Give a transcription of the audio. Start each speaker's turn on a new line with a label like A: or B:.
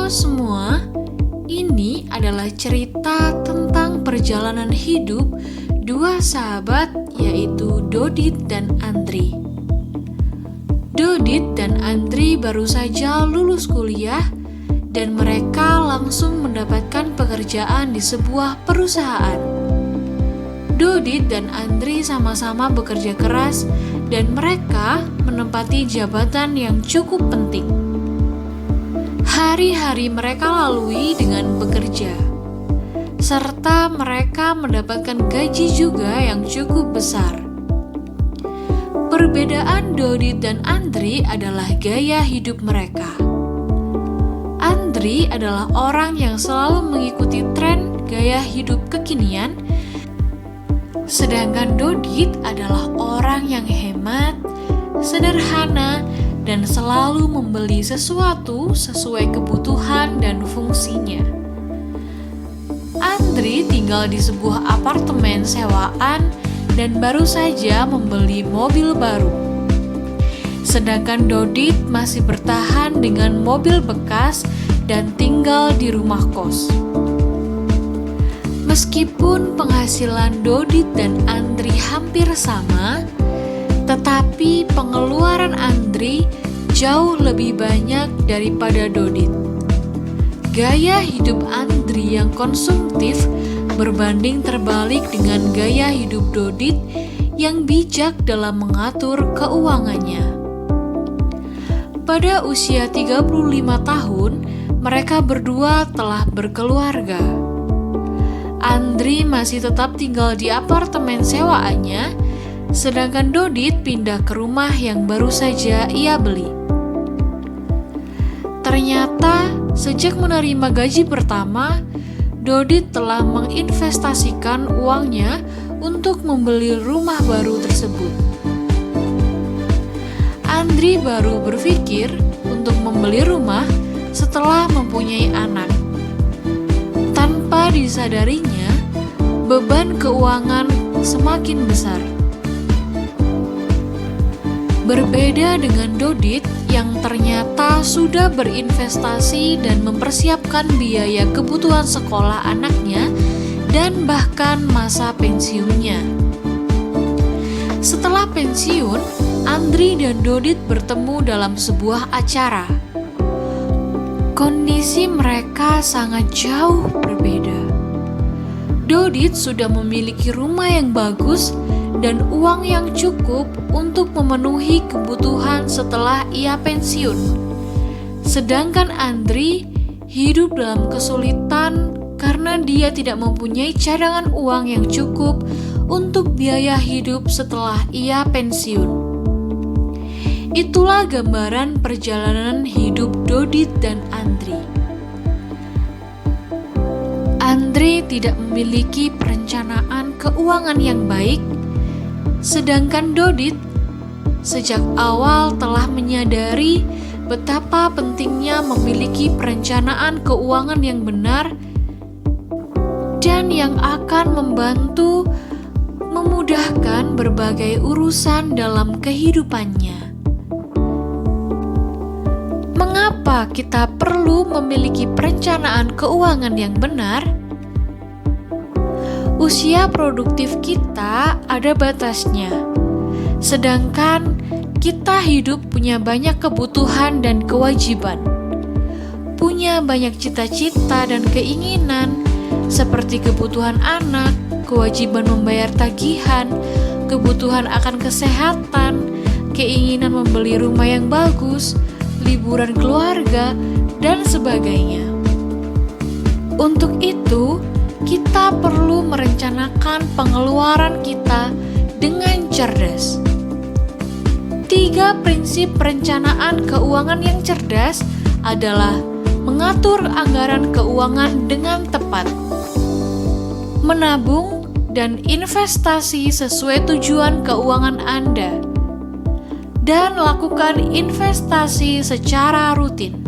A: Halo semua, ini adalah cerita tentang perjalanan hidup dua sahabat yaitu Dodit dan Andri. Dodit dan Andri baru saja lulus kuliah dan mereka langsung mendapatkan pekerjaan di sebuah perusahaan. Dodit dan Andri sama-sama bekerja keras dan mereka menempati jabatan yang cukup penting. Hari-hari mereka lalui dengan bekerja, serta mereka mendapatkan gaji juga yang cukup besar. Perbedaan Dodit dan Andri adalah gaya hidup mereka. Andri adalah orang yang selalu mengikuti tren gaya hidup kekinian, sedangkan Dodit adalah orang yang hemat, sederhana, dan selalu membeli sesuatu sesuai kebutuhan dan fungsinya. Andri tinggal di sebuah apartemen sewaan dan baru saja membeli mobil baru. Sedangkan Dodit masih bertahan dengan mobil bekas dan tinggal di rumah kos. Meskipun penghasilan Dodit dan Andri hampir sama, tetapi pengeluaran Andri jauh lebih banyak daripada Dodit. Gaya hidup Andri yang konsumtif berbanding terbalik dengan gaya hidup Dodit yang bijak dalam mengatur keuangannya. Pada usia 35 tahun, mereka berdua telah berkeluarga. Andri masih tetap tinggal di apartemen sewaannya, sedangkan Dodit pindah ke rumah yang baru saja ia beli. Ternyata, sejak menerima gaji pertama, Dodit telah menginvestasikan uangnya untuk membeli rumah baru tersebut. Andri baru berpikir untuk membeli rumah setelah mempunyai anak. Tanpa disadarinya, beban keuangan semakin besar. Berbeda dengan Dodit yang ternyata sudah berinvestasi dan mempersiapkan biaya kebutuhan sekolah anaknya dan bahkan masa pensiunnya. Setelah pensiun, Andri dan Dodit bertemu dalam sebuah acara. Kondisi mereka sangat jauh berbeda. Dodit sudah memiliki rumah yang bagus dan uang yang cukup untuk memenuhi kebutuhan setelah ia pensiun. Sedangkan Andri hidup dalam kesulitan karena dia tidak mempunyai cadangan uang yang cukup untuk biaya hidup setelah ia pensiun. Itulah gambaran perjalanan hidup Dodit dan Andri. Andri tidak memiliki perencanaan keuangan yang baik, sedangkan Dodit sejak awal telah menyadari betapa pentingnya memiliki perencanaan keuangan yang benar dan yang akan membantu memudahkan berbagai urusan dalam kehidupannya. Mengapa kita perlu memiliki perencanaan keuangan yang benar? Usia produktif kita ada batasnya, sedangkan kita hidup punya banyak kebutuhan dan kewajiban, punya banyak cita-cita dan keinginan, seperti kebutuhan anak, kewajiban membayar tagihan, kebutuhan akan kesehatan, keinginan membeli rumah yang bagus, liburan keluarga, dan sebagainya. Untuk itu, kita perlu merencanakan pengeluaran kita dengan cerdas. 3 prinsip perencanaan keuangan yang cerdas adalah mengatur anggaran keuangan dengan tepat, menabung dan investasi sesuai tujuan keuangan Anda, dan lakukan investasi secara rutin.